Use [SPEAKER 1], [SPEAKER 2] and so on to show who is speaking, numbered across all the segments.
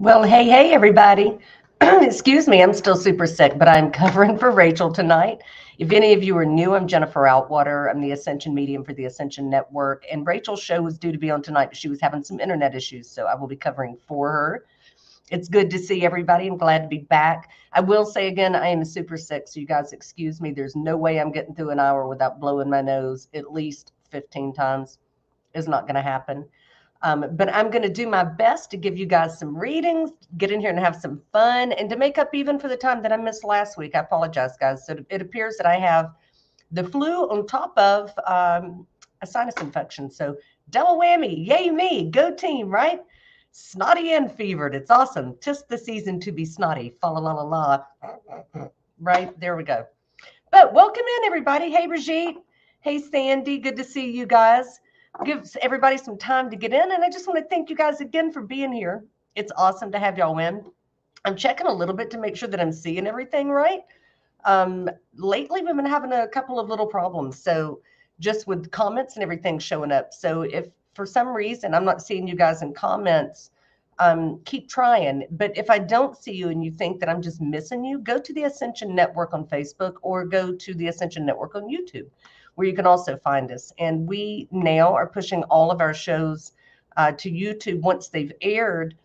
[SPEAKER 1] Well, hey, everybody. Excuse me, I'm still super sick, but I'm covering for Rachel tonight. If any of you are new, I'm Jennifer Outwater. I'm the Ascension Medium for the Ascension Network. And Rachel's show was due to be on tonight, but she was having some internet issues, so I will be covering for her. It's good to see everybody. I'm glad to be back. I will say again, I am super sick, so you guys excuse me. There's no way I'm getting through an hour without blowing my nose at least 15 times. It's not going to happen. But I'm going to do my best to give you guys some readings, get in here and have some fun, and to make up even for the time that I missed last week. I apologize, guys. So it appears that I have the flu on top of a sinus infection. So double whammy, yay me, go team, right? Snotty and fevered. It's awesome. Tis the season to be snotty. Fa la la la la. Right, there we go. But welcome in, everybody. Hey, Brigitte. Hey, Sandy. Good to see you guys. Gives everybody some time to get in. And I just want to thank you guys again for being here. It's awesome to have y'all in. I'm checking a little bit to make sure that I'm seeing everything right. Lately, we've been having a couple of little problems. So just with comments and everything showing up. So if for some reason I'm not seeing you guys in comments, keep trying. But if I don't see you and you think that I'm just missing you, go to the Ascension Network on Facebook or go to the Ascension Network on YouTube, where you can also find us. And we now are pushing all of our shows to YouTube once they've aired.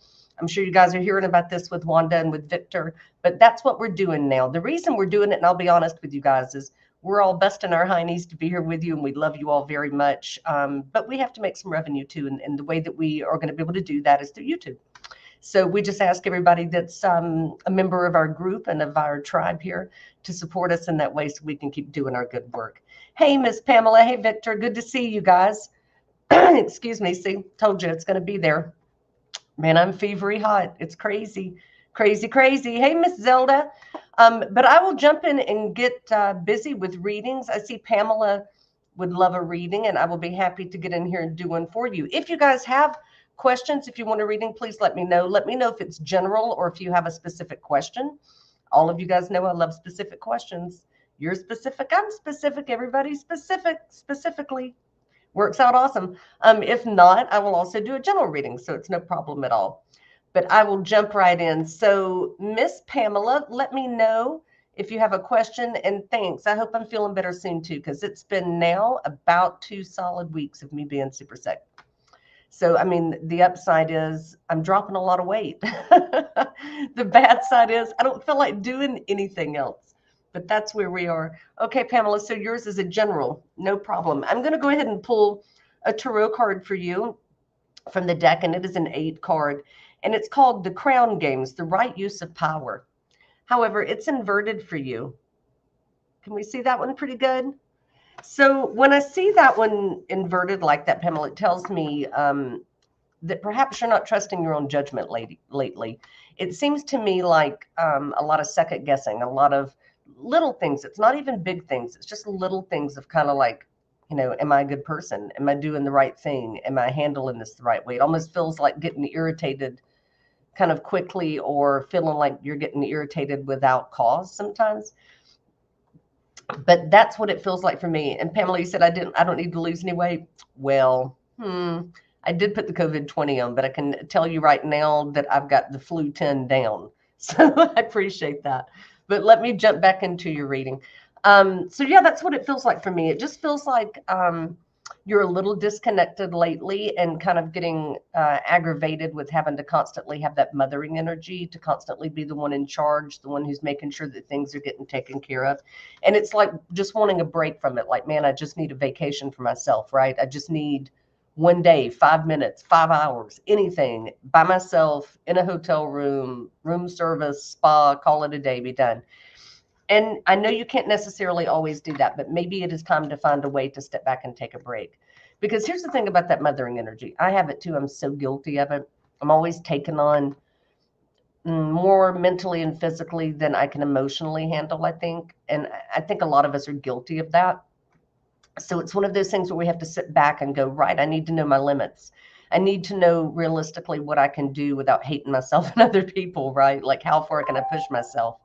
[SPEAKER 1] I'm sure you guys are hearing about this with Wanda and with Victor, but that's what we're doing now. The reason we're doing it, and I'll be honest with you guys, is we're all busting our heinies to be here with you, and we love you all very much. But we have to make some revenue too, and the way that we are going to be able to do that is through YouTube. So we just ask everybody that's a member of our group and of our tribe here to support us in that way so we can keep doing our good work. Hey, Miss Pamela. Hey, Victor. Good to see you guys. Excuse me. See, told you it's going to be there. Man, I'm fevery hot. It's crazy, crazy, crazy. Hey, Miss Zelda. But I will jump in and get busy with readings. I see Pamela would love a reading, and I will be happy to get in here and do one for you. If you guys have questions, if you want a reading, please let me know. Let me know if it's general or if you have a specific question. All of you guys know I love specific questions. You're specific, I'm specific, everybody's specific, specifically. Works out awesome. If not, I will also do a general reading, so it's no problem at all. But I will jump right in. So, Miss Pamela, let me know if you have a question, and thanks. I hope I'm feeling better soon too, because it's been now about 2 solid weeks of me being super sick. So, I mean, the upside is I'm dropping a lot of weight. The bad side is I don't feel like doing anything else. But that's where we are. Okay, Pamela, so yours is a general. No problem. I'm going to go ahead and pull a tarot card for you from the deck, and it is an 8 card. And it's called The Crown Games, The Right Use of Power. However, it's inverted for you. Can we see that one pretty good? So when I see that one inverted like that, Pamela, it tells me that perhaps you're not trusting your own judgment lately. It seems to me like a lot of second guessing, a lot of little things. It's not even big things. It's just little things of kind of like, am I a good person? Am I doing the right thing? Am I handling this the right way? It almost feels like getting irritated kind of quickly, or feeling like you're getting irritated without cause sometimes. But that's what it feels like for me. And Pamela, you said I don't need to lose any weight. Well, I did put the COVID-20 on, but I can tell you right now that I've got the flu 10 down. So I appreciate that. But let me jump back into your reading. So yeah, that's what it feels like for me. It just feels like you're a little disconnected lately and kind of getting aggravated with having to constantly have that mothering energy, to constantly be the one in charge, the one who's making sure that things are getting taken care of. And it's like just wanting a break from it. Like, man, I just need a vacation for myself, right? I just need one day, 5 minutes, 5 hours, anything by myself in a hotel room, room service, spa, call it a day, be done. And I know you can't necessarily always do that, but maybe it is time to find a way to step back and take a break. Because here's the thing about that mothering energy. I have it too. I'm so guilty of it. I'm always taking on more mentally and physically than I can emotionally handle, I think. And I think a lot of us are guilty of that. So it's one of those things where we have to sit back and go, right, I need to know my limits. I need to know realistically what I can do without hating myself and other people, right? Like, how far can I push myself?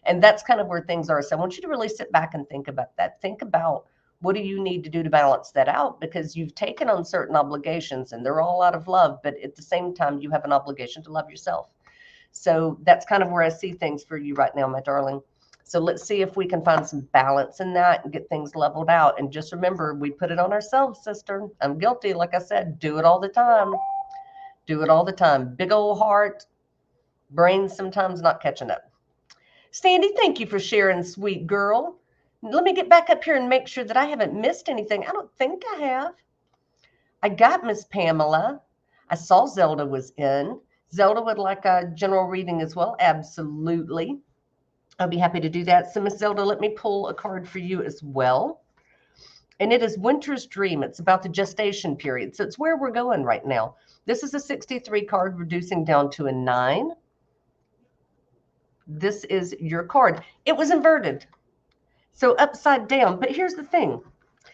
[SPEAKER 1] And that's kind of where things are. So I want you to really sit back and think about that. Think about, what do you need to do to balance that out? Because you've taken on certain obligations and they're all out of love, but at the same time, you have an obligation to love yourself. So that's kind of where I see things for you right now, my darling. So let's see if we can find some balance in that and get things leveled out. And just remember, we put it on ourselves, sister. I'm guilty. Like I said, do it all the time. Do it all the time. Big old heart, brain sometimes not catching up. Sandy, thank you for sharing, sweet girl. Let me get back up here and make sure that I haven't missed anything. I don't think I have. I got Miss Pamela. I saw Zelda was in. Zelda would like a general reading as well. Absolutely. I'll be happy to do that. So, Miss Zelda, let me pull a card for you as well. And it is Winter's Dream. It's about the gestation period. So it's where we're going right now. This is a 63 card, reducing down to a 9. This is your card. It was inverted, so upside down. But here's the thing.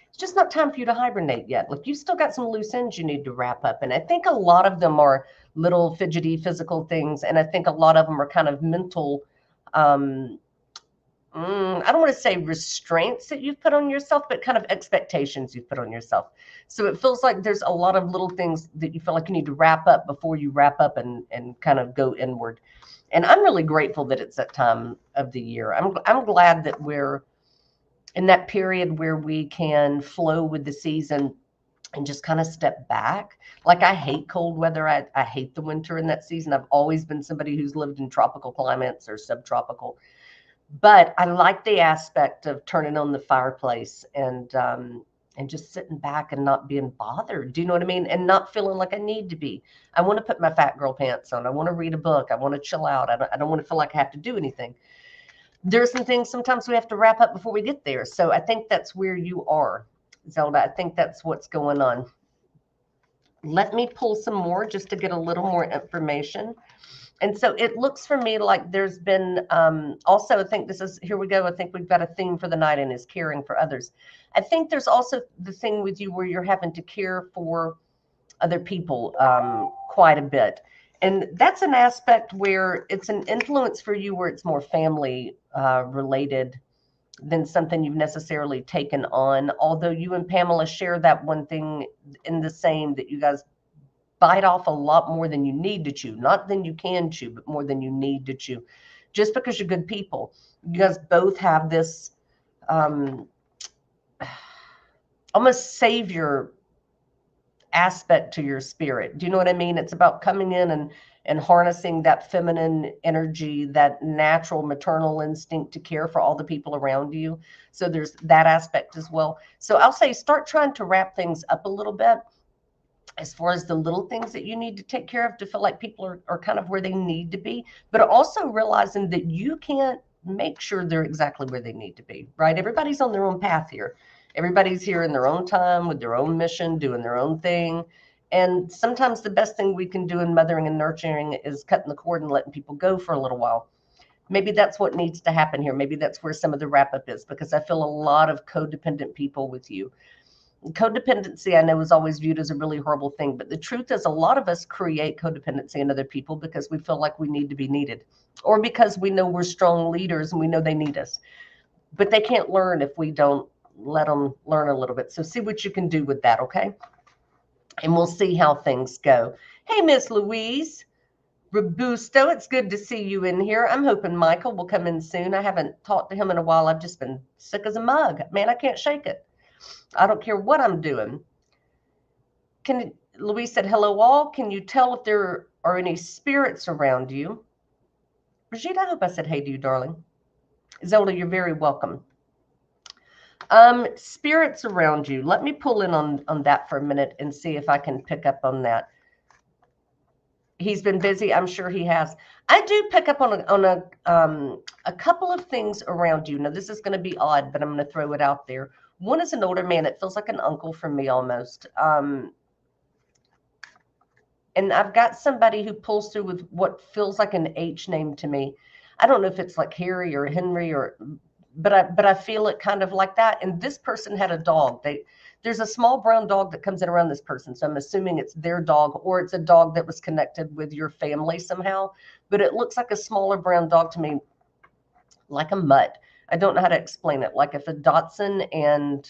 [SPEAKER 1] It's just not time for you to hibernate yet. Like, you've still got some loose ends you need to wrap up. And I think a lot of them are little fidgety physical things. And I think a lot of them are kind of mental, I don't want to say restraints that you've put on yourself, but kind of expectations you've put on yourself. So it feels like there's a lot of little things that you feel like you need to wrap up before you wrap up and kind of go inward. And I'm really grateful that it's that time of the year. I'm glad that we're in that period where we can flow with the season and just kind of step back. Like, I hate cold weather. I hate the winter in that season. I've always been somebody who's lived in tropical climates or subtropical. But I like the aspect of turning on the fireplace and just sitting back and not being bothered. Do you know what I mean? And not feeling like I need to be. I want to put my fat girl pants on. I want to read a book. I want to chill out. I don't want to feel like I have to do anything. There's some things sometimes we have to wrap up before we get there. So I think that's where you are, Zelda. I think that's what's going on. Let me pull some more just to get a little more information. And so it looks for me like there's been also, I think this is, here we go. I think we've got a theme for the night, and is caring for others. I think there's also the thing with you where you're having to care for other people quite a bit. And that's an aspect where it's an influence for you where it's more family related than something you've necessarily taken on. Although you and Pamela share that one thing in the same, that you guys bite off a lot more than you need to chew. Not than you can chew, but more than you need to chew. Just because you're good people. You guys both have this almost savior aspect to your spirit. Do you know what I mean? It's about coming in and harnessing that feminine energy, that natural maternal instinct to care for all the people around you. So there's that aspect as well. So I'll say start trying to wrap things up a little bit as far as the little things that you need to take care of to feel like people are kind of where they need to be, but also realizing that you can't make sure they're exactly where they need to be, right? Everybody's on their own path here. Everybody's here in their own time with their own mission, doing their own thing. And sometimes the best thing we can do in mothering and nurturing is cutting the cord and letting people go for a little while. Maybe that's what needs to happen here. Maybe that's where some of the wrap up is, because I feel a lot of codependent people with you. Codependency, I know, is always viewed as a really horrible thing, but the truth is a lot of us create codependency in other people because we feel like we need to be needed, or because we know we're strong leaders and we know they need us, but they can't learn if we don't let them learn a little bit. So see what you can do with that, okay? And we'll see how things go. Hey, Miss Louise Robusto, it's good to see you in here. I'm hoping Michael will come in soon. I haven't talked to him in a while. I've just been sick as a mug. Man, I can't shake it. I don't care what I'm doing. Louise said, hello all. Can you tell if there are any spirits around you? Brigitte, I hope I said hey to you, darling. Zelda, you're very welcome. Spirits around you. Let me pull in on that for a minute and see if I can pick up on that. He's been busy. I'm sure he has. I do pick up on a couple of things around you. Now, this is going to be odd, but I'm going to throw it out there. One is an older man. It feels like an uncle for me almost. And I've got somebody who pulls through with what feels like an H name to me. I don't know if it's like Harry or Henry, but I feel it kind of like that. And this person had a dog. There's a small brown dog that comes in around this person. So I'm assuming it's their dog, or it's a dog that was connected with your family somehow. But it looks like a smaller brown dog to me, like a mutt. I don't know how to explain it. Like if a Dachshund and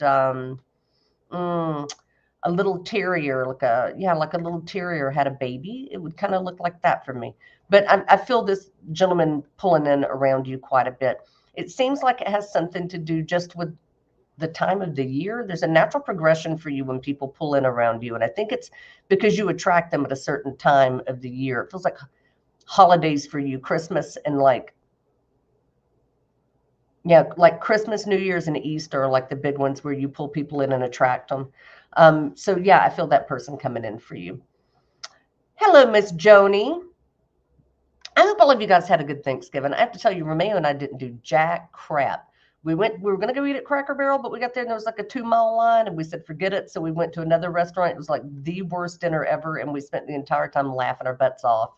[SPEAKER 1] a little terrier, like a little terrier had a baby. It would kind of look like that for me. But I feel this gentleman pulling in around you quite a bit. It seems like it has something to do just with the time of the year. There's a natural progression for you when people pull in around you. And I think it's because you attract them at a certain time of the year. It feels like holidays for you, Christmas and like Christmas, New Year's, and Easter are like the big ones where you pull people in and attract them. So yeah, I feel that person coming in for you. Hello, Miss Joni. I hope all of you guys had a good Thanksgiving. I have to tell you, Romeo and I didn't do jack crap. We were going to go eat at Cracker Barrel, but we got there and there was like a 2-mile line and we said, forget it. So we went to another restaurant. It was like the worst dinner ever. And we spent the entire time laughing our butts off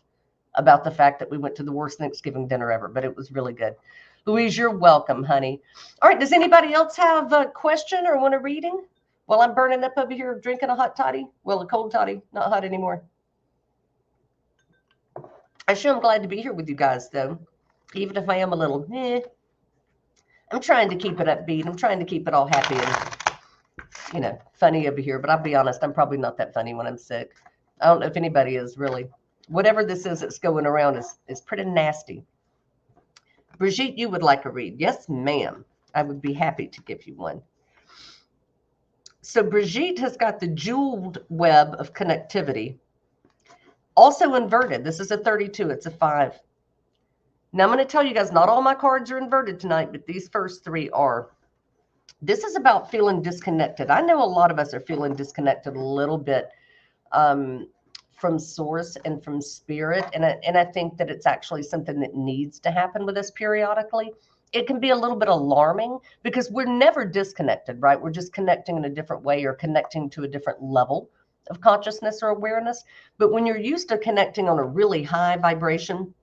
[SPEAKER 1] about the fact that we went to the worst Thanksgiving dinner ever, but it was really good. Louise, you're welcome, honey. All right, does anybody else have a question or want a reading? While I'm burning up over here drinking a hot toddy. Well, a cold toddy, not hot anymore. I sure am glad to be here with you guys, though, even if I am a little, I'm trying to keep it upbeat. I'm trying to keep it all happy and, funny over here. But I'll be honest, I'm probably not that funny when I'm sick. I don't know if anybody is really. Whatever this is that's going around is pretty nasty. Brigitte, you would like a read? Yes, ma'am. I would be happy to give you one. So Brigitte has got the jeweled web of connectivity, also inverted. This is a 32. It's a 5. Now I'm going to tell you guys, not all my cards are inverted tonight, but these first 3 are. This is about feeling disconnected. I know a lot of us are feeling disconnected a little bit from source and from spirit. And I think that it's actually something that needs to happen with us periodically. It can be a little bit alarming because we're never disconnected, right? We're just connecting in a different way or connecting to a different level of consciousness or awareness. But when you're used to connecting on a really high vibration,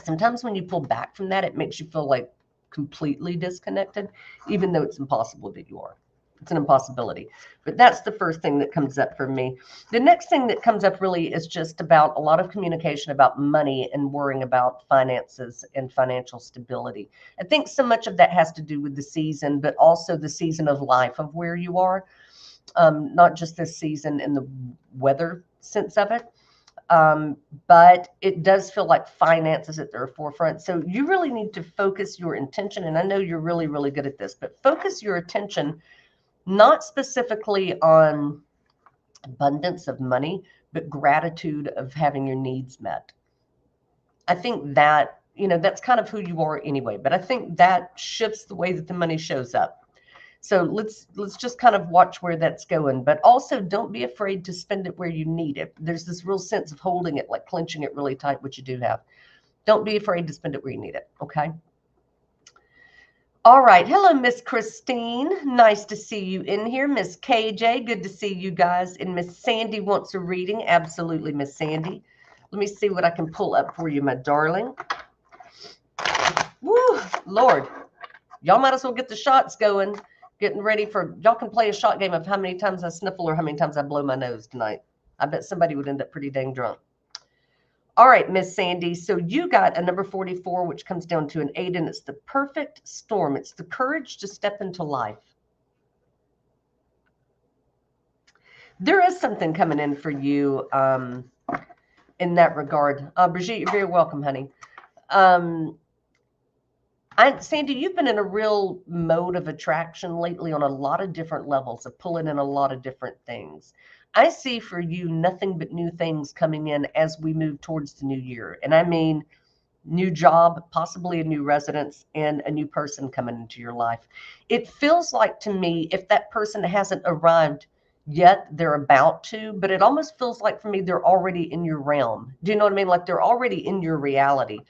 [SPEAKER 1] sometimes when you pull back from that, it makes you feel like completely disconnected, even though it's impossible that you are. It's an impossibility. But that's the first thing that comes up for me. The next thing that comes up really is just about a lot of communication about money and worrying about finances and financial stability. I think so much of that has to do with the season, but also the season of life of where you are, not just this season in the weather sense of it. But it does feel like finances at their forefront. So you really need to focus your intention. And I know you're really, really good at this, but focus your attention not specifically on abundance of money, but gratitude of having your needs met. I think that, that's kind of who you are anyway, but I think that shifts the way that the money shows up. So let's just kind of watch where that's going, but also don't be afraid to spend it where you need it. There's this real sense of holding it, like clenching it really tight, which you do have. Don't be afraid to spend it where you need it. Okay. All right. Hello, Miss Christine. Nice to see you in here. Miss KJ, good to see you guys. And Miss Sandy wants a reading. Absolutely, Miss Sandy. Let me see what I can pull up for you, my darling. Woo, Lord. Y'all might as well get the shots going. Getting ready for, y'all can play a shot game of how many times I sniffle or how many times I blow my nose tonight. I bet somebody would end up pretty dang drunk. All right, Miss Sandy. So you got a number 44, which comes down to an 8, and it's the perfect storm. It's the courage to step into life. There is something coming in for you in that regard. Brigitte, you're very welcome, honey. Sandy, you've been in a real mode of attraction lately on a lot of different levels of pulling in a lot of different things. I see for you nothing but new things coming in as we move towards the new year. And I mean, new job, possibly a new residence, and a new person coming into your life. It feels like to me, if that person hasn't arrived yet, they're about to, but it almost feels like for me, they're already in your realm. Do you know what I mean? Like they're already in your reality.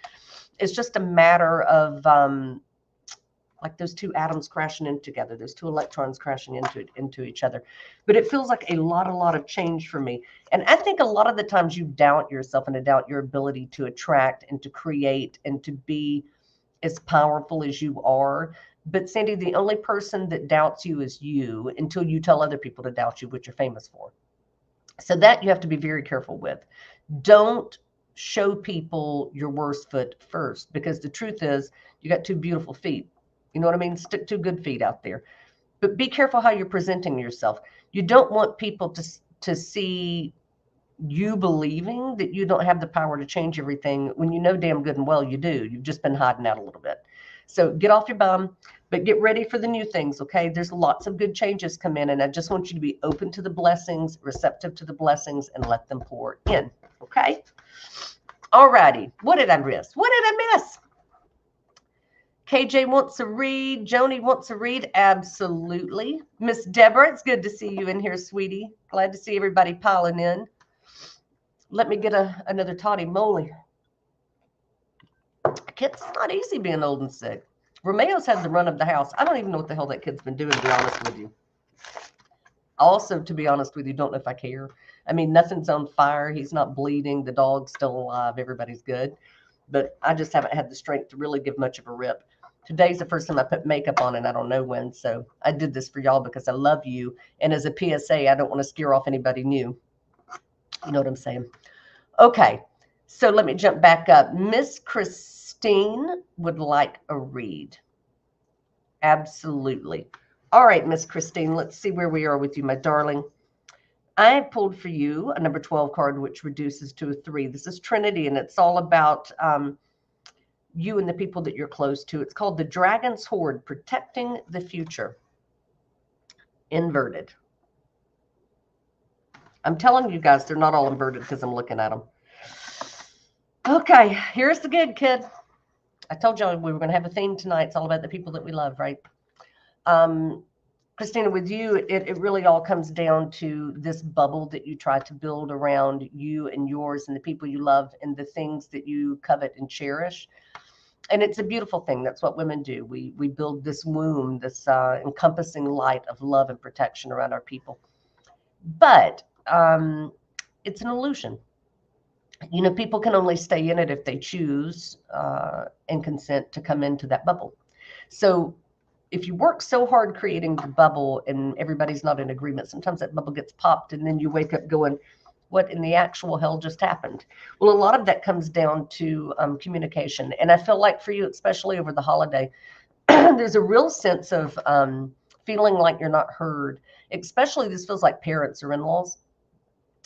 [SPEAKER 1] It's just a matter of like those two atoms crashing in together, those two electrons crashing into each other. But it feels like a lot of change for me. And I think a lot of the times you doubt yourself and to doubt your ability to attract and to create and to be as powerful as you are. But Sandy, the only person that doubts you is you until you tell other people to doubt you, which you're famous for. So that you have to be very careful with. Don't show people your worst foot first, because the truth is you got 2 beautiful feet. You know what I mean? Stick 2 good feet out there. But be careful how you're presenting yourself. You don't want people to see you believing that you don't have the power to change everything when you know damn good and well you do. You've just been hiding out a little bit. So get off your bum, but get ready for the new things, okay? There's lots of good changes come in, and I just want you to be open to the blessings, receptive to the blessings, and let them pour in, okay? All righty. What did I miss? What did I miss? KJ wants to read. Joni wants to read. Absolutely. Miss Deborah, it's good to see you in here, sweetie. Glad to see everybody piling in. Let me get another toddy moly. It's not easy being old and sick. Romeo's had the run of the house. I don't even know what the hell that kid's been doing, to be honest with you. Also, to be honest with you, don't know if I care. I mean, nothing's on fire. He's not bleeding. The dog's still alive. Everybody's good. But I just haven't had the strength to really give much of a rip. Today's the first time I put makeup on, and I don't know when. So I did this for y'all because I love you. And as a PSA, I don't want to scare off anybody new. You know what I'm saying? Okay. So let me jump back up. Miss Christine would like a read. Absolutely. All right, Miss Christine, let's see where we are with you, my darling. I have pulled for you a number 12 card, which reduces to a 3. This is Trinity, and it's all about you and the people that you're close to. It's called the Dragon's Horde, Protecting the Future. Inverted. I'm telling you guys, they're not all inverted because I'm looking at them. Okay, here's the good, kid. I told you we were going to have a theme tonight. It's all about the people that we love, right? Christina, with you, it really all comes down to this bubble that you try to build around you and yours and the people you love and the things that you covet and cherish. And it's a beautiful thing. That's what women do. We build this womb, this encompassing light of love and protection around our people. But it's an illusion. You know, people can only stay in it if they choose and consent to come into that bubble. So if you work so hard creating the bubble and everybody's not in agreement, sometimes that bubble gets popped and then you wake up going, what in the actual hell just happened? Well, a lot of that comes down to communication. And I feel like for you, especially over the holiday, there's a real sense of feeling like you're not heard. Especially this feels like parents or in-laws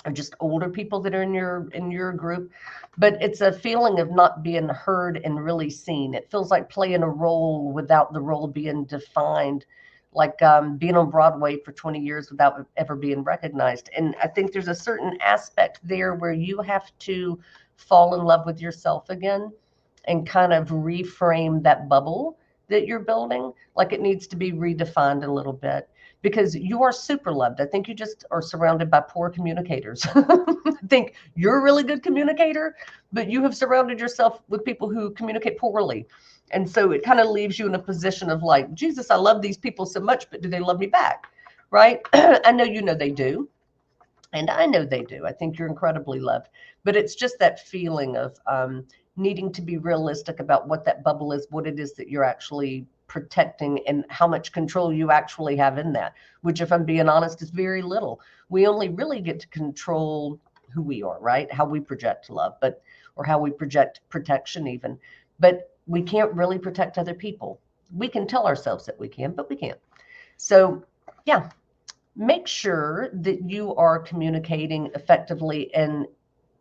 [SPEAKER 1] or just older people that are in your group. But it's a feeling of not being heard and really seen. It feels like playing a role without the role being defined, like being on Broadway for 20 years without ever being recognized. And I think there's a certain aspect there where you have to fall in love with yourself again and kind of reframe that bubble that you're building. Like it needs to be redefined a little bit because you are super loved. I think you just are surrounded by poor communicators. I think you're a really good communicator, but you have surrounded yourself with people who communicate poorly. And so it kind of leaves you in a position of like, Jesus, I love these people so much, but do they love me back? Right? I know you know they do. And I know they do. I think you're incredibly loved. But it's just that feeling of needing to be realistic about what that bubble is, what it is that you're actually protecting and how much control you actually have in that, which if I'm being honest is very little. We only really get to control who we are, right? How we project love, or how we project protection even. But we can't really protect other people. We can tell ourselves that we can, but we can't. So yeah, make sure that you are communicating effectively and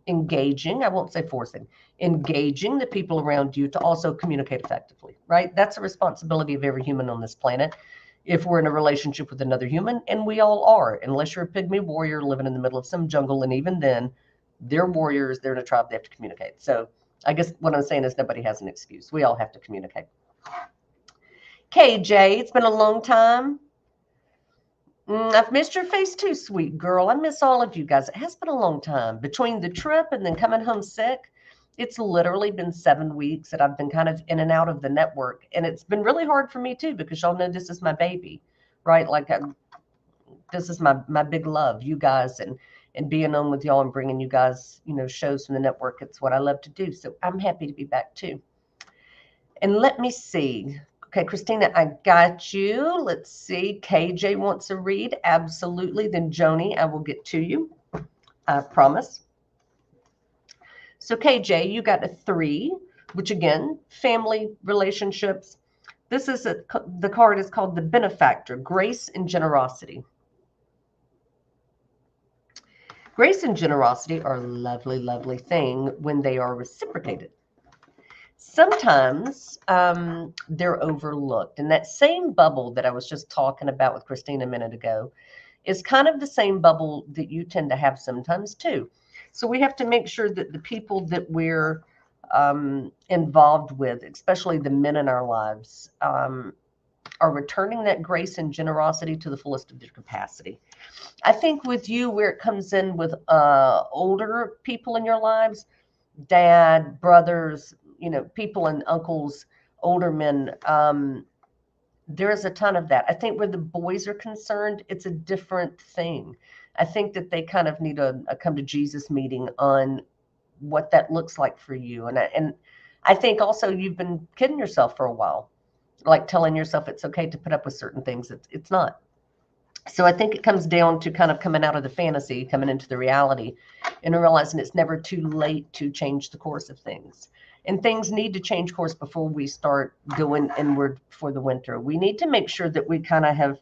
[SPEAKER 1] engaging, I won't say forcing, engaging the people around you to also communicate effectively, right? That's a responsibility of every human on this planet. If we're in a relationship with another human, and we all are, unless you're a pygmy warrior living in the middle of some jungle, and even then, they're warriors, they're in a tribe, they have to communicate. So I guess what I'm saying is nobody has an excuse. We all have to communicate. KJ, it's been a long time. I've missed your face too, sweet girl. I miss all of you guys. It has been a long time. Between the trip and then coming home sick, it's literally been 7 weeks that I've been kind of in and out of the network. And it's been really hard for me too, because y'all know this is my baby, right? Like this is my big love, you guys, and being on with y'all and bringing you guys, shows from the network. It's what I love to do. So I'm happy to be back too. And let me see. Okay, Christina, I got you. Let's see. KJ wants a read. Absolutely. Then Joni, I will get to you. I promise. So KJ, you got a 3, which again, family relationships. This is the card is called the Benefactor, Grace and Generosity. Grace and generosity are a lovely, lovely thing when they are reciprocated. Sometimes they're overlooked. And that same bubble that I was just talking about with Christine a minute ago is kind of the same bubble that you tend to have sometimes too. So we have to make sure that the people that we're involved with, especially the men in our lives, are returning that grace and generosity to the fullest of their capacity. I think with you, where it comes in with older people in your lives, dad, brothers, people and uncles, older men, there is a ton of that. I think where the boys are concerned, it's a different thing. I think that they kind of need a come to Jesus meeting on what that looks like for you. And I think also you've been kidding yourself for a while, like telling yourself it's okay to put up with certain things. It's not. So I think it comes down to kind of coming out of the fantasy, coming into the reality, and realizing it's never too late to change the course of things. And things need to change course before we start going inward for the winter. We need to make sure that we kind of have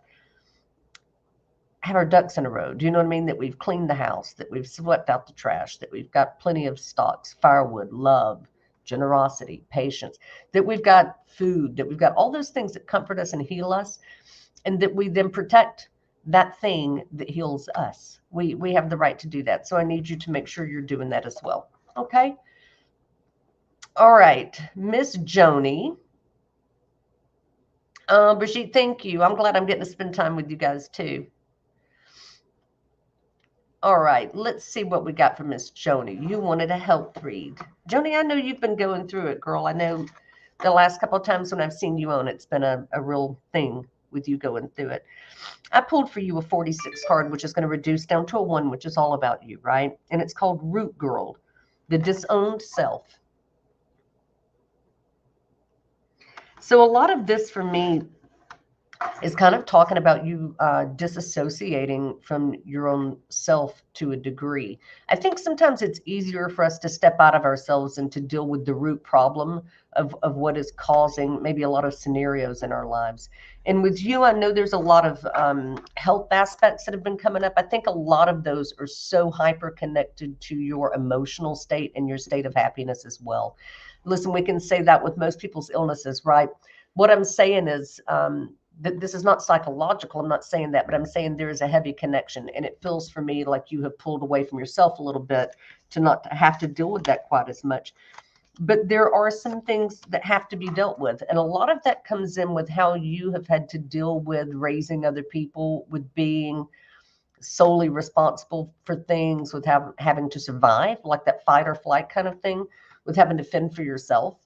[SPEAKER 1] our ducks in a row. Do you know what I mean? That we've cleaned the house, that we've swept out the trash, that we've got plenty of stocks, firewood, love, generosity, patience, that we've got food, that we've got all those things that comfort us and heal us, and that we then protect that thing that heals us. We have the right to do that. So I need you to make sure you're doing that as well. Okay? All right. Miss Joni. Brigitte, thank you. I'm glad I'm getting to spend time with you guys too. All right, let's see what we got from Miss Joni. You wanted a health read. Joni, I know you've been going through it, girl. I know the last couple of times when I've seen you on, it's been a real thing with you going through it. I pulled for you a 46 card, which is going to reduce down to a 1, which is all about you, right? And it's called Root Girl, the disowned self. So a lot of this for me is kind of talking about you disassociating from your own self to a degree. I think sometimes it's easier for us to step out of ourselves and to deal with the root problem of what is causing maybe a lot of scenarios in our lives. And with you, I know there's a lot of health aspects that have been coming up. I think a lot of those are so hyper connected to your emotional state and your state of happiness as well. Listen, we can say that with most people's illnesses, right? What I'm saying is, this is not psychological. I'm not saying that, but I'm saying there is a heavy connection. And it feels for me like you have pulled away from yourself a little bit to not have to deal with that quite as much. But there are some things that have to be dealt with. And a lot of that comes in with how you have had to deal with raising other people, with being solely responsible for things, with having to survive, like that fight or flight kind of thing, with having to fend for yourself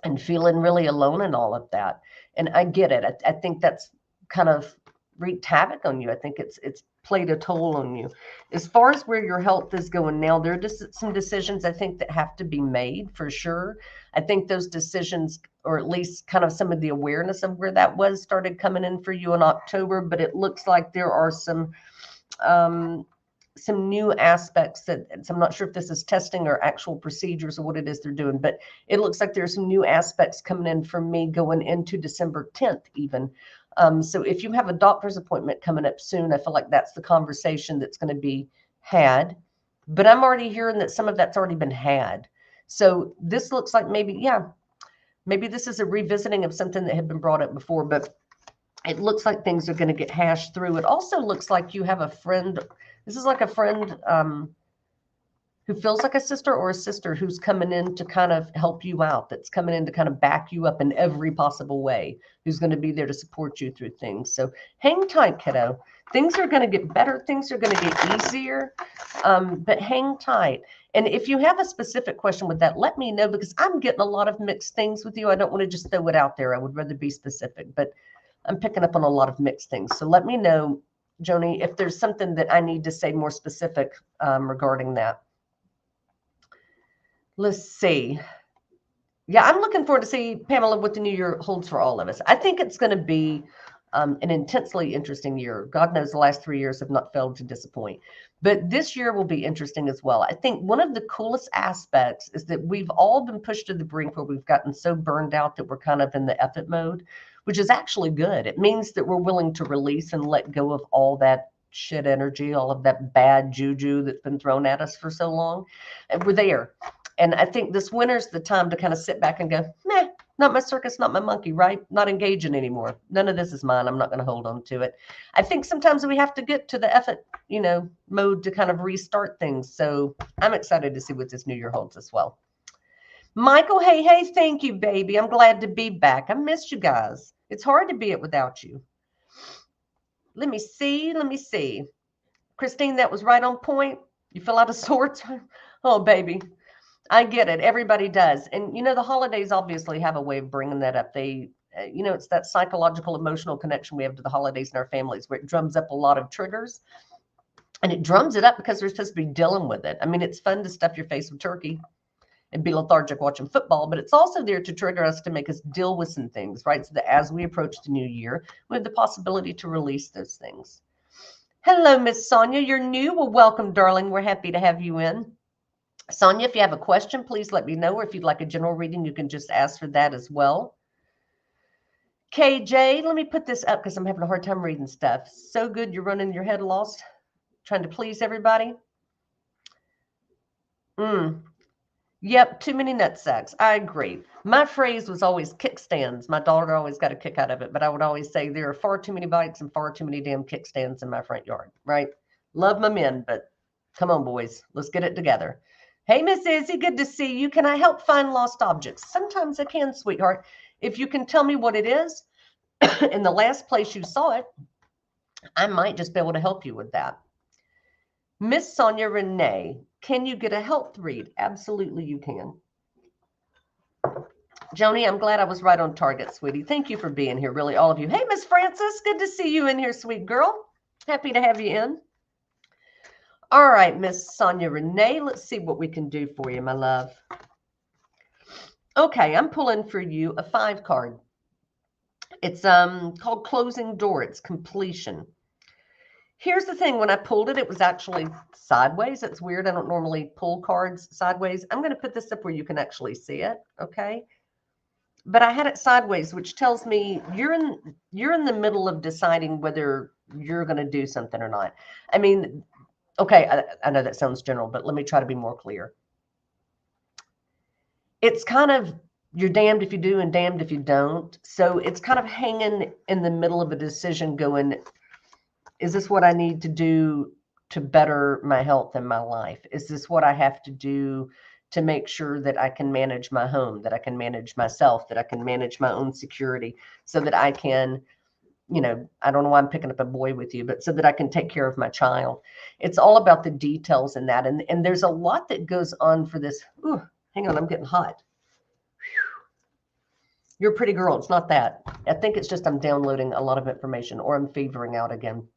[SPEAKER 1] and feeling really alone and all of that. And I get it. I think that's kind of wreaked havoc on you. I think it's played a toll on you. As far as where your health is going now, there are just some decisions I think that have to be made for sure. I think those decisions, or at least kind of some of the awareness of where that was, started coming in for you in October, but it looks like there are some new aspects that, so I'm not sure if this is testing or actual procedures or what it is they're doing, but it looks like there's some new aspects coming in for me going into December 10th even. So if you have a doctor's appointment coming up soon, I feel like that's the conversation that's going to be had. But I'm already hearing that some of that's already been had. So this looks like maybe this is a revisiting of something that had been brought up before, but it looks like things are going to get hashed through. It also looks like you have a friend. This is like a friend who feels like a sister, or a sister who's coming in to kind of help you out, that's coming in to kind of back you up in every possible way, who's going to be there to support you through things. So hang tight, kiddo. Things are going to get better. Things are going to get easier, but hang tight. And if you have a specific question with that, let me know, because I'm getting a lot of mixed things with you. I don't want to just throw it out there. I would rather be specific, but I'm picking up on a lot of mixed things. So let me know, Joni, if there's something that I need to say more specific regarding that. Let's see. Yeah, I'm looking forward to see, Pamela, what the new year holds for all of us. I think it's going to be an intensely interesting year. God knows the last 3 years have not failed to disappoint. But this year will be interesting as well. I think one of the coolest aspects is that we've all been pushed to the brink where we've gotten so burned out that we're kind of in the effort mode, which is actually good. It means that we're willing to release and let go of all that shit energy, all of that bad juju that's been thrown at us for so long. And we're there. And I think this winter's the time to kind of sit back and go, meh, not my circus, not my monkey, right? Not engaging anymore. None of this is mine. I'm not going to hold on to it. I think sometimes we have to get to the effort, mode to kind of restart things. So I'm excited to see what this new year holds as well. Michael, hey, thank you, baby. I'm glad to be back. I missed you guys. It's hard to be it without you. Let me see. Christine, that was right on point. You feel out of sorts? Oh, baby. I get it. Everybody does. And, the holidays obviously have a way of bringing that up. It's that psychological, emotional connection we have to the holidays in our families where it drums up a lot of triggers. And it drums it up because we're supposed to be dealing with it. I mean, it's fun to stuff your face with turkey and be lethargic watching football, but it's also there to trigger us to make us deal with some things, right? So that as we approach the new year, we have the possibility to release those things. Hello, Miss Sonia. You're new. Well, welcome, darling. We're happy to have you in. Sonia, if you have a question, please let me know. Or if you'd like a general reading, you can just ask for that as well. KJ, let me put this up because I'm having a hard time reading stuff. So good you're running your head lost, trying to please everybody. Yep, too many nutsacks. I agree. My phrase was always kickstands. My daughter always got a kick out of it, but I would always say there are far too many bikes and far too many damn kickstands in my front yard, right? Love my men, but come on, boys. Let's get it together. Hey, Miss Izzy, good to see you. Can I help find lost objects? Sometimes I can, sweetheart. If you can tell me what it is in the last place you saw it, I might just be able to help you with that. Miss Sonia Renee, can you get a health read? Absolutely, you can. Joni, I'm glad I was right on target, sweetie. Thank you for being here, really, all of you. Hey, Miss Francis, good to see you in here, sweet girl. Happy to have you in. All right, Miss Sonia Renee, let's see what we can do for you, my love. Okay, I'm pulling for you a 5 card. It's called Closing Door. It's completion. Here's the thing. When I pulled it, it was actually sideways. It's weird. I don't normally pull cards sideways. I'm going to put this up where you can actually see it, okay? But I had it sideways, which tells me you're in the middle of deciding whether you're going to do something or not. I mean, okay, I know that sounds general, but let me try to be more clear. It's kind of, you're damned if you do and damned if you don't. So it's kind of hanging in the middle of a decision going, is this what I need to do to better my health and my life? Is this what I have to do to make sure that I can manage my home, that I can manage myself, that I can manage my own security so that I can, I don't know why I'm picking up a boy with you, but so that I can take care of my child. It's all about the details in that. And there's a lot that goes on for this. Ooh, hang on, I'm getting hot. You're a pretty girl. It's not that. I think it's just I'm downloading a lot of information or I'm fevering out again.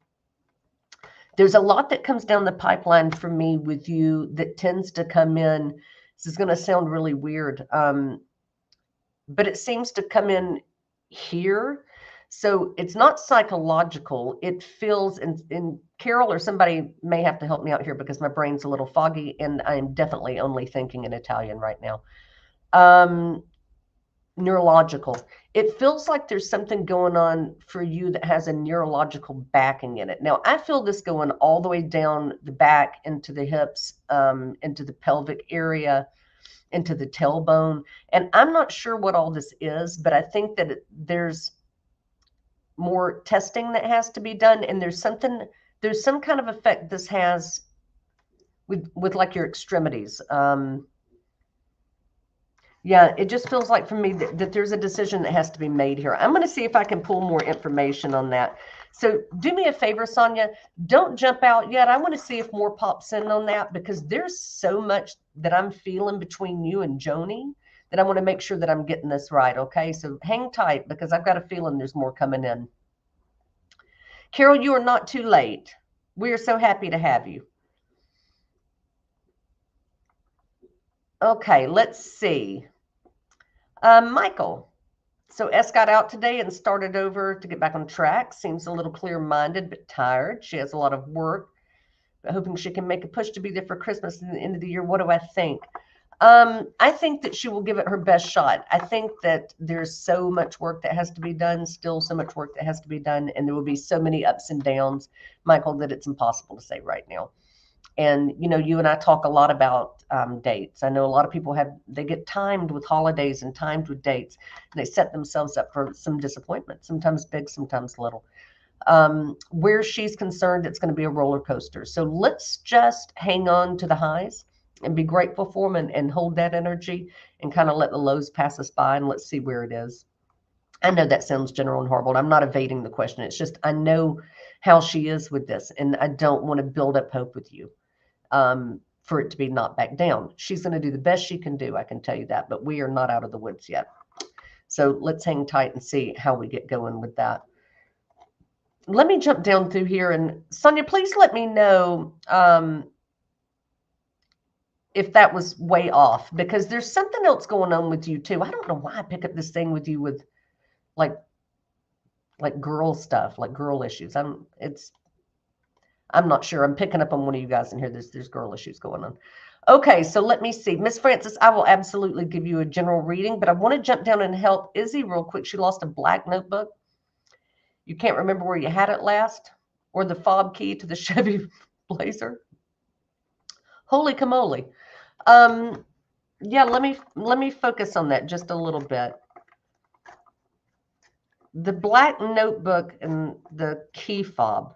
[SPEAKER 1] There's a lot that comes down the pipeline for me with you that tends to come in. This is going to sound really weird, but it seems to come in here. So it's not psychological. It feels, and Carol or somebody may have to help me out here because my brain's a little foggy and I'm definitely only thinking in Italian right now. Neurological. It feels like there's something going on for you that has a neurological backing in it. Now, I feel this going all the way down the back into the hips, into the pelvic area, into the tailbone. And I'm not sure what all this is, but I think that there's more testing that has to be done. And there's some kind of effect this has with like your extremities. Yeah, it just feels like for me that there's a decision that has to be made here. I'm going to see if I can pull more information on that. So do me a favor, Sonia, don't jump out yet. I want to see if more pops in on that because there's so much that I'm feeling between you and Joni that I want to make sure that I'm getting this right, okay? So hang tight because I've got a feeling there's more coming in. Carol, you are not too late. We are so happy to have you. Okay, let's see. Michael. So S got out today and started over to get back on track. Seems a little clear-minded, but tired. She has a lot of work, but hoping she can make a push to be there for Christmas and the end of the year. What do I think? I think that she will give it her best shot. I think that there's so much work that has to be done, still so much work that has to be done, and there will be so many ups and downs, Michael, that it's impossible to say right now. And you and I talk a lot about dates. I know a lot of people they get timed with holidays and timed with dates, and they set themselves up for some disappointment, sometimes big, sometimes little. Where she's concerned, it's going to be a roller coaster. So let's just hang on to the highs and be grateful for them, and hold that energy, and kind of let the lows pass us by, and let's see where it is. I know that sounds general and horrible. I'm not evading the question. It's just I know how she is with this, and I don't want to build up hope with you for it to be knocked back down. She's going to do the best she can do, I can tell you that, but we are not out of the woods yet. So let's hang tight and see how we get going with that. Let me jump down through here, and Sonia, please let me know if that was way off, because there's something else going on with you too. I don't know why I pick up this thing with you with like girl stuff, like girl issues. I'm not sure. I'm picking up on one of you guys in here. There's girl issues going on. Okay, so let me see. Miss Francis, I will absolutely give you a general reading, but I want to jump down and help Izzy real quick. She lost a black notebook. You can't remember where you had it last, or the fob key to the Chevy Blazer. Holy camole. Yeah, let me focus on that just a little bit. The black notebook and the key fob.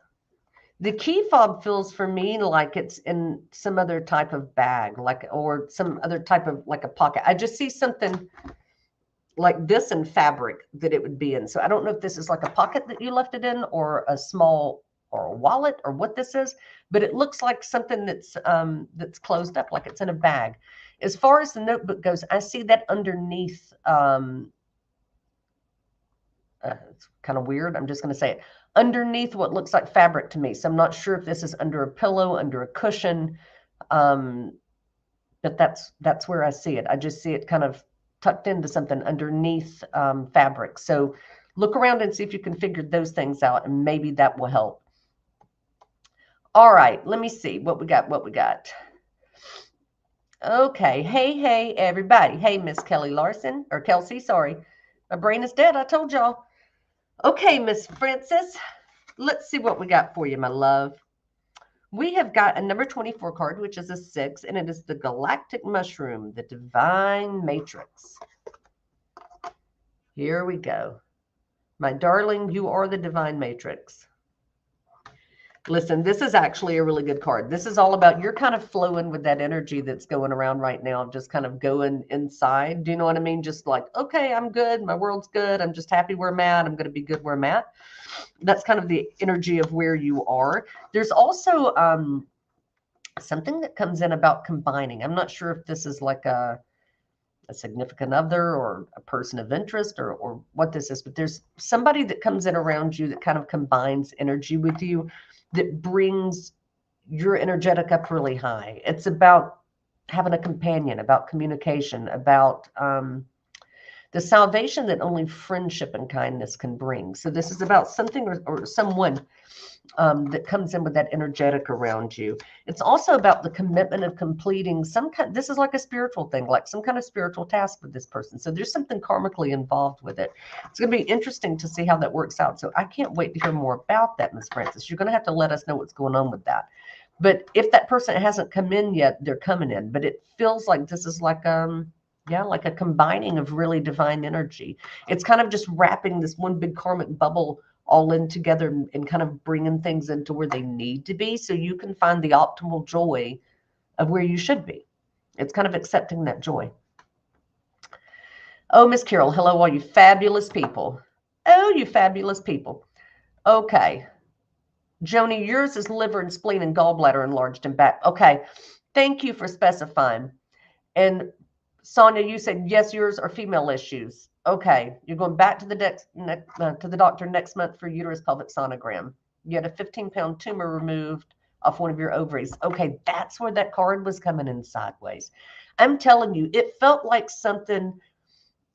[SPEAKER 1] The key fob feels for me like it's in some other type of bag, or some other type of like a pocket. I just see something like this in fabric that it would be in. So I don't know if this is like a pocket that you left it in, or a small, or a wallet, or what this is, but it looks like something that's closed up, like it's in a bag. As far as the notebook goes, I see that underneath. It's kind of weird. I'm just going to say it. Underneath what looks like fabric to me. So I'm not sure if this is under a pillow, under a cushion, but that's where I see it. I just see it kind of tucked into something underneath fabric. So look around and see if you can figure those things out, and maybe that will help. All right, let me see what we got. Okay, hey, everybody. Hey, Miss Kelly Larson, or Kelsey, sorry. My brain is dead, I told y'all. Okay, Miss Francis, let's see what we got for you, my love. We have got a number 24 card, which is a 6, and it is the Galactic Mushroom, the Divine Matrix. Here we go. My darling, you are the Divine Matrix. Listen, this is actually a really good card. This is all about, you're kind of flowing with that energy that's going around right now, just kind of going inside. Do you know what I mean? Just like, okay, I'm good. My world's good. I'm just happy where I'm at. I'm going to be good where I'm at. That's kind of the energy of where you are. There's also something that comes in about combining. I'm not sure if this is like a significant other, or a person of interest, or what this is, but there's somebody that comes in around you that kind of combines energy with you, that brings your energetic up really high. It's about having a companion, about communication, about the salvation that only friendship and kindness can bring. So this is about something or someone that comes in with that energetic around you. It's also about the commitment of completing this is like a spiritual thing, like some kind of spiritual task with this person. So there's something karmically involved with it. It's going to be interesting to see how that works out. So I can't wait to hear more about that, Miss Francis. You're going to have to let us know what's going on with that. But if that person hasn't come in yet, they're coming in. But it feels like this is like like a combining of really divine energy. It's kind of just wrapping this one big karmic bubble all in together, and kind of bringing things into where they need to be, so you can find the optimal joy of where you should be. It's kind of accepting that joy. Oh, Miss Carol, hello, all you fabulous people. Oh, you fabulous people. Okay. Joni, yours is liver and spleen and gallbladder enlarged and back. Okay. Thank you for specifying. And Sonia, you said, yes, yours are female issues. Okay, you're going back to the doctor next month for uterus pelvic sonogram. You had a 15-pound tumor removed off one of your ovaries. Okay, that's where that card was coming in sideways. I'm telling you, it felt like something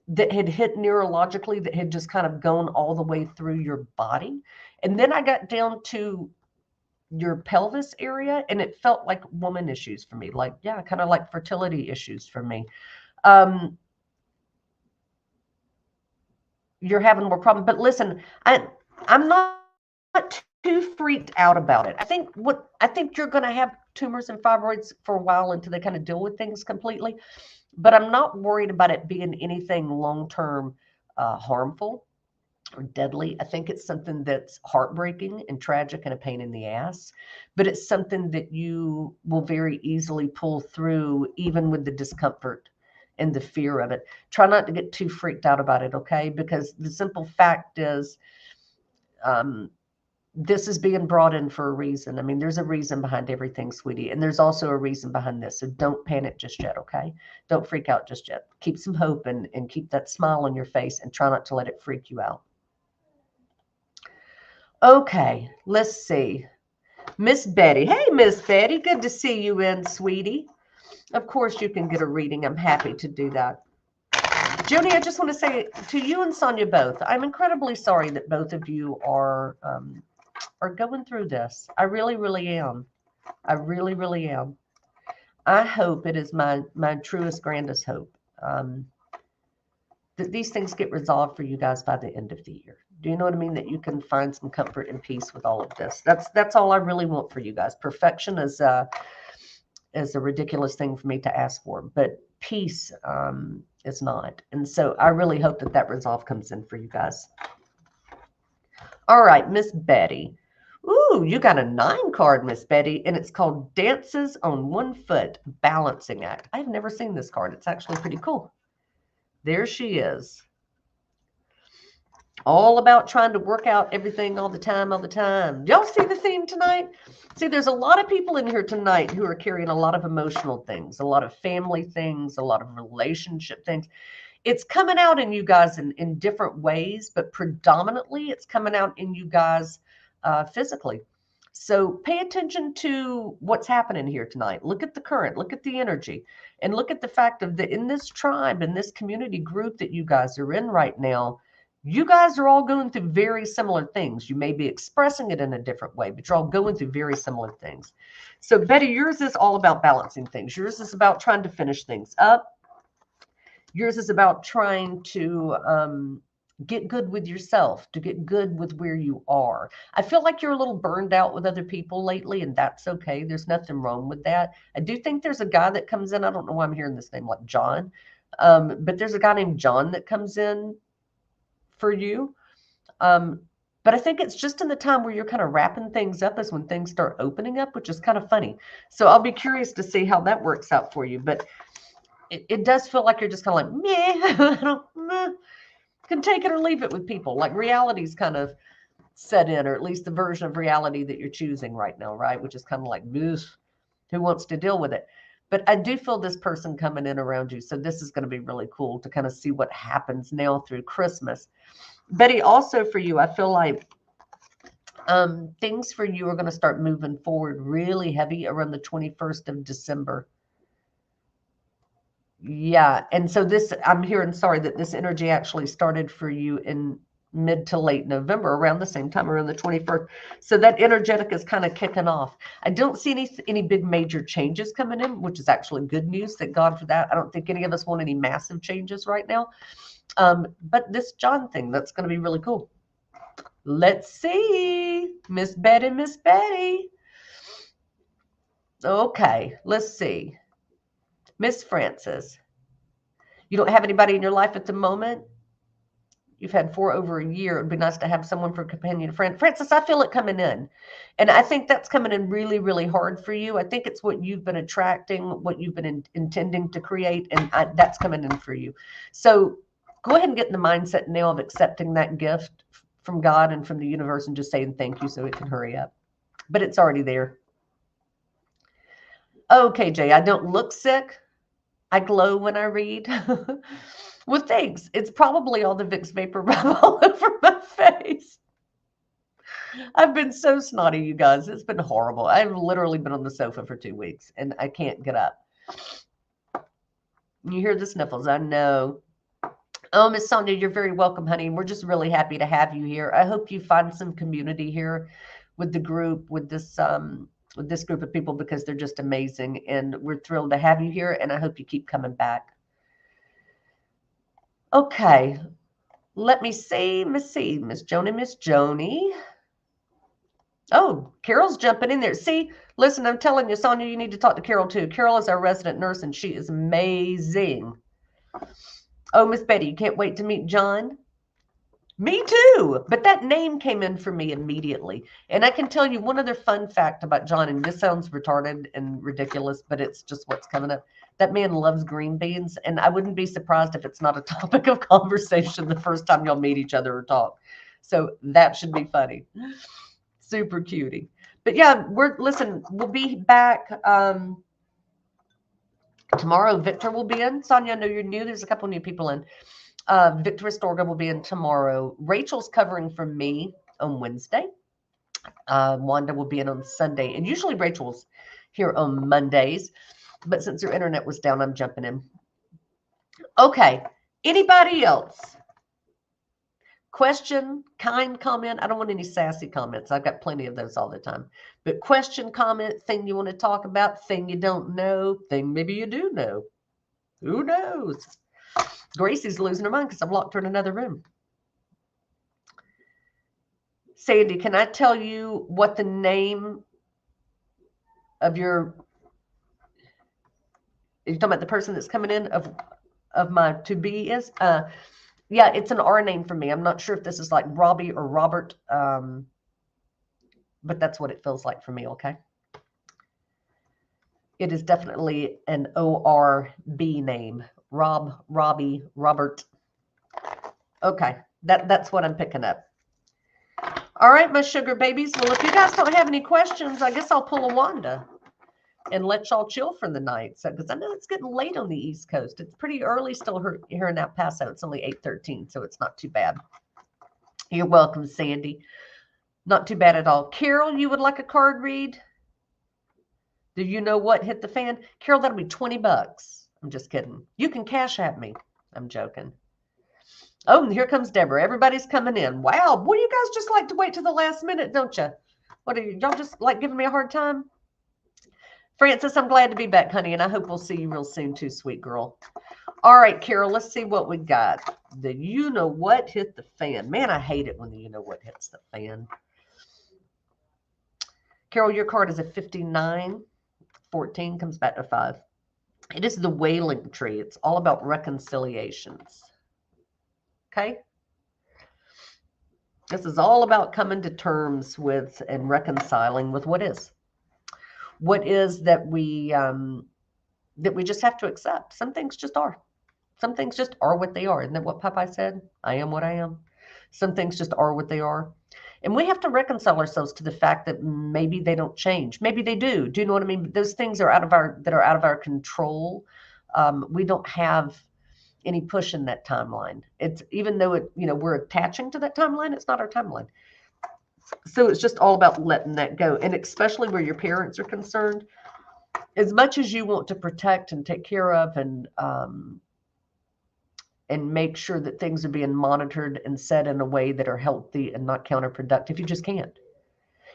[SPEAKER 1] that had hit neurologically, that had just kind of gone all the way through your body. And then I got down to your pelvis area, and it felt like woman issues for me, like, yeah, kind of like fertility issues for me. Um, you're having more problem. But listen, I'm not too freaked out about it. I think you're going to have tumors and fibroids for a while until they kind of deal with things completely. But I'm not worried about it being anything long term harmful or deadly. I think it's something that's heartbreaking and tragic and a pain in the ass, but it's something that you will very easily pull through, even with the discomfort and the fear of it. Try not to get too freaked out about it, okay? Because the simple fact is, um, this is being brought in for a reason. I mean, there's a reason behind everything, sweetie. And there's also a reason behind this. So don't panic just yet, okay? Don't freak out just yet. Keep some hope and keep that smile on your face and try not to let it freak you out. Okay, let's see. Miss Betty. Hey, Miss Betty. Good to see you in, sweetie. Of course, you can get a reading. I'm happy to do that. Joni, I just want to say to you and Sonia both, I'm incredibly sorry that both of you are going through this. I really, really am. I really, really am. I hope it is my truest, grandest hope that these things get resolved for you guys by the end of the year. Do you know what I mean? That you can find some comfort and peace with all of this. That's all I really want for you guys. Perfection is a ridiculous thing for me to ask for, but peace is not. And so I really hope that that resolve comes in for you guys. All right, Miss Betty. Ooh, you got a 9 card, Miss Betty, and it's called Dances on One Foot Balancing Act. I've never seen this card. It's actually pretty cool. There she is. All about trying to work out everything all the time, all the time. Y'all see the theme tonight? See, there's a lot of people in here tonight who are carrying a lot of emotional things, a lot of family things, a lot of relationship things. It's coming out in you guys in different ways, but predominantly it's coming out in you guys physically. So pay attention to what's happening here tonight. Look at the current, look at the energy, and look at the fact of that in this tribe, in this community group that you guys are in right now, you guys are all going through very similar things. You may be expressing it in a different way, but you're all going through very similar things. So Betty, yours is all about balancing things. Yours is about trying to finish things up. Yours is about trying to get good with yourself, to get good with where you are. I feel like you're a little burned out with other people lately, and that's okay. There's nothing wrong with that. I do think there's a guy that comes in. I don't know why I'm hearing this name like John, but there's a guy named John that comes in for you. But I think it's just in the time where you're kind of wrapping things up is when things start opening up, which is kind of funny. So I'll be curious to see how that works out for you. But it does feel like you're just kind of like, meh, I don't, meh. Can take it or leave it with people. Like reality's kind of set in, or at least the version of reality that you're choosing right now, right? Which is kind of like, who wants to deal with it? But I do feel this person coming in around you. So this is going to be really cool to kind of see what happens now through Christmas. Betty, also for you, I feel like things for you are going to start moving forward really heavy around the 21st of December. Yeah. And so I'm hearing, sorry, that this energy actually started for you in mid to late November, around the same time, around the 21st. So that energetic is kind of kicking off. I don't see any big major changes coming in, which is actually good news. Thank God for that. I don't think any of us want any massive changes right now. But this John thing, that's going to be really cool. Let's see. Miss Betty, Miss Betty. Okay, let's see. Miss Frances, you don't have anybody in your life at the moment? You've had 4 over a year. It'd be nice to have someone for a companion friend. Frances, I feel it coming in. And I think that's coming in really, really hard for you. I think it's what you've been attracting, what you've been intending to create, and that's coming in for you. So go ahead and get in the mindset now of accepting that gift from God and from the universe and just saying thank you so it can hurry up. But it's already there. Okay, Jay, I don't look sick. I glow when I read. Well, thanks. It's probably all the Vicks Vapor Rub all over my face. I've been so snotty, you guys. It's been horrible. I've literally been on the sofa for 2 weeks, and I can't get up. You hear the sniffles. I know. Oh, Miss Sonia, you're very welcome, honey. We're just really happy to have you here. I hope you find some community here with the group, with this group of people, because they're just amazing. And we're thrilled to have you here. And I hope you keep coming back. Okay. Let me see. Miss Joni. Oh, Carol's jumping in there. See, listen, I'm telling you, Sonia, you need to talk to Carol too. Carol is our resident nurse and she is amazing. Oh, Miss Betty, you can't wait to meet John? Me too. But that name came in for me immediately. And I can tell you one other fun fact about John, and this sounds retarded and ridiculous, but it's just what's coming up. That man loves green beans, and I wouldn't be surprised if it's not a topic of conversation the first time y'all meet each other or talk. So that should be funny. Super cutie. But yeah, we'll be back tomorrow. Victor will be in. Sonia, I know you're new. There's a couple new people in. Victor Astorga will be in tomorrow. Rachel's covering for me on Wednesday. Wanda will be in on Sunday. And usually Rachel's here on Mondays. But since her internet was down, I'm jumping in. Okay. Anybody else? Question, kind comment. I don't want any sassy comments. I've got plenty of those all the time. But question, comment, thing you want to talk about, thing you don't know, thing maybe you do know. Who knows? Gracie's losing her mind because I've locked her in another room. Sandy, can I tell you what the name of you're talking about the person that's coming in of my to-be is? Yeah, it's an R name for me. I'm not sure if this is like Robbie or Robert, but that's what it feels like for me, okay? It is definitely an O-R-B name. Rob, Robbie, Robert. Okay, that's what I'm picking up. All right, my sugar babies. Well, if you guys don't have any questions, I guess I'll pull a Wanda and let y'all chill for the night. So, because I know it's getting late on the East Coast. It's pretty early still here in El Paso. It's only 8:13, so it's not too bad. You're welcome, Sandy. Not too bad at all. Carol, you would like a card read? Do you know what hit the fan? Carol, that'll be $20. I'm just kidding. You can cash at me. I'm joking. Oh, and here comes Deborah. Everybody's coming in. Wow. Boy, you guys just like to wait till the last minute, don't you? What are y'all just like giving me a hard time? Francis, I'm glad to be back, honey, and I hope we'll see you real soon too, sweet girl. All right, Carol, let's see what we got. The you-know-what hit the fan. Man, I hate it when the you-know-what hits the fan. Carol, your card is a 59. 14 comes back to 5. It is the wailing tree. It's all about reconciliations. Okay? This is all about coming to terms with and reconciling with what is. What is that we just have to accept. Some things just are. Some things just are what they are. Isn't that what Popeye said? I am what I am. Some things just are what they are. And we have to reconcile ourselves to the fact that maybe they don't change. Maybe they do. Do you know what I mean? Those things are out of our control. We don't have any push in that timeline. It's even though we're attaching to that timeline, it's not our timeline. So it's just all about letting that go. And especially where your parents are concerned, as much as you want to protect and take care of and make sure that things are being monitored and said in a way that are healthy and not counterproductive, you just can't.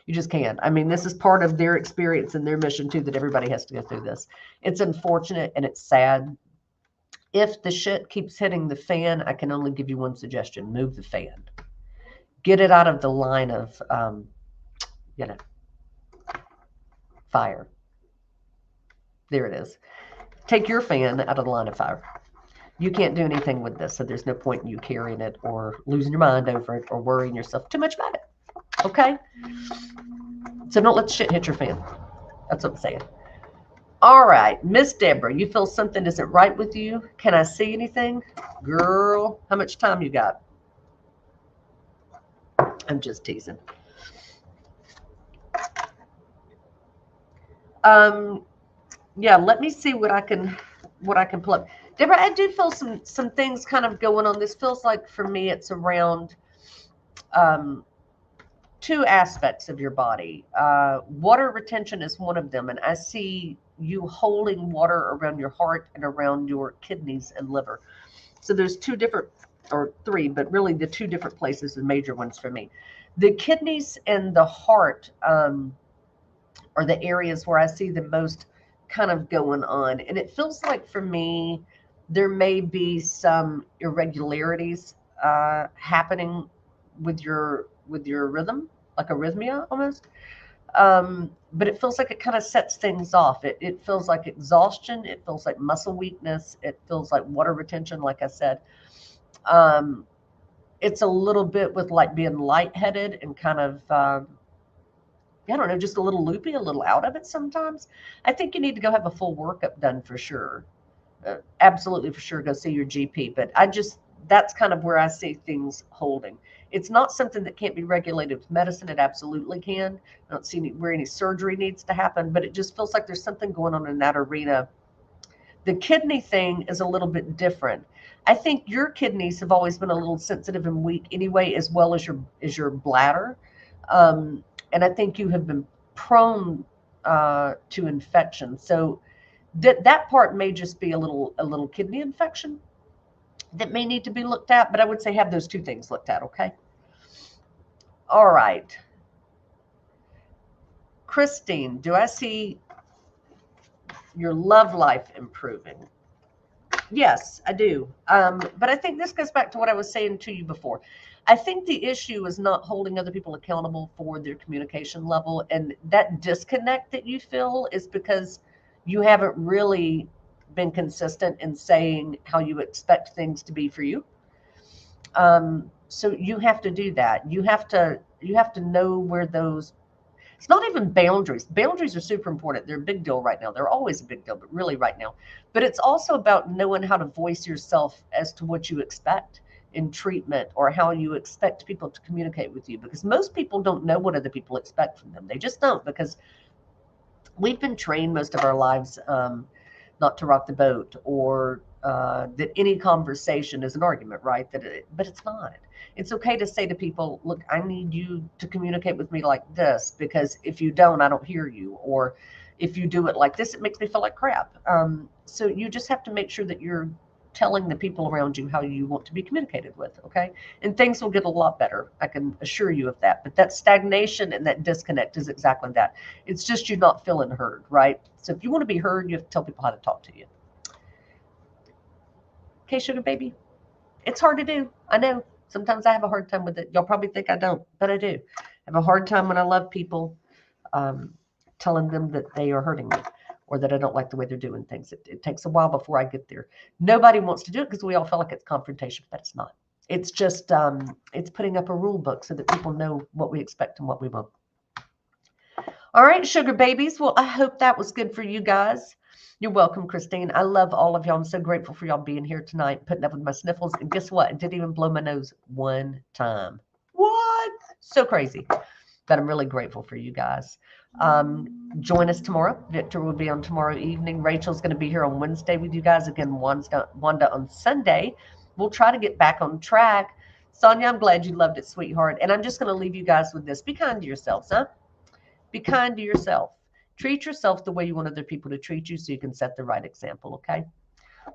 [SPEAKER 1] You just can't. I mean, this is part of their experience and their mission too, that everybody has to go through this. It's unfortunate and it's sad. If the shit keeps hitting the fan, I can only give you one suggestion. Move the fan. Get it out of the line of, fire. There it is. Take your fan out of the line of fire. You can't do anything with this, so there's no point in you carrying it or losing your mind over it or worrying yourself too much about it. Okay? So don't let the shit hit your fan. That's what I'm saying. All right, Miss Deborah, you feel something isn't right with you? Can I see anything? Girl, how much time you got? I'm just teasing. Yeah, let me see what I can pull up. Deborah, I do feel some things kind of going on. This feels like for me it's around two aspects of your body. Water retention is one of them, and I see you holding water around your heart and around your kidneys and liver. So there's two different, or three, but really the two different places, the major ones for me. The kidneys and the heart are the areas where I see the most kind of going on. And it feels like for me, there may be some irregularities happening with your rhythm, like arrhythmia almost. But it feels like it kind of sets things off. It feels like exhaustion. It feels like muscle weakness. It feels like water retention, like I said. Um, it's a little bit with like being lightheaded and kind of, I don't know, just a little loopy, a little out of it sometimes. I think you need to go have a full workup done for sure. Absolutely for sure, go see your GP. But that's kind of where I see things holding. It's not something that can't be regulated with medicine. It absolutely can. I don't see where any surgery needs to happen, but it just feels like there's something going on in that arena. The kidney thing is a little bit different. I think your kidneys have always been a little sensitive and weak anyway, as well as your bladder. Um, and I think you have been prone to infection. So that part may just be a little kidney infection that may need to be looked at. But I would say have those two things looked at. Okay. All right. Christine, do I see your love life improving? Yes, I do. But I think this goes back to what I was saying to you before. I think the issue is not holding other people accountable for their communication level. And that disconnect that you feel is because you haven't really been consistent in saying how you expect things to be for you. So you have to do that. You have to know where those, it's not even boundaries. Boundaries are super important. They're a big deal right now. They're always a big deal, but really right now. But it's also about knowing how to voice yourself as to what you expect in treatment or how you expect people to communicate with you. Because most people don't know what other people expect from them. They just don't, because we've been trained most of our lives not to rock the boat, or that any conversation is an argument, right? But it's not. It's okay to say to people, look, I need you to communicate with me like this, because if you don't, I don't hear you. Or if you do it like this, it makes me feel like crap. So you just have to make sure that you're telling the people around you how you want to be communicated with, okay? And things will get a lot better. I can assure you of that. But that stagnation and that disconnect is exactly that. It's just you not feeling heard, right? So if you want to be heard, you have to tell people how to talk to you. Okay, sugar baby? It's hard to do. I know. Sometimes I have a hard time with it. Y'all probably think I don't, but I do. I have a hard time when I love people um, telling them that they are hurting me or that I don't like the way they're doing things. It takes a while before I get there. Nobody wants to do it because we all feel like it's confrontation, but it's not. It's just it's putting up a rule book so that people know what we expect and what we want. All right, sugar babies. Well, I hope that was good for you guys. You're welcome, Christine. I love all of y'all. I'm so grateful for y'all being here tonight, putting up with my sniffles. And guess what? I didn't even blow my nose one time. What? So crazy. But I'm really grateful for you guys. Join us tomorrow. Victor will be on tomorrow evening. Rachel's going to be here on Wednesday with you guys. Again, Wanda on Sunday. We'll try to get back on track. Sonia, I'm glad you loved it, sweetheart. And I'm just going to leave you guys with this. Be kind to yourselves, huh? Be kind to yourself. Treat yourself the way you want other people to treat you so you can set the right example, okay?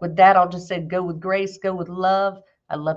[SPEAKER 1] With that, I'll just say go with grace, go with love. I love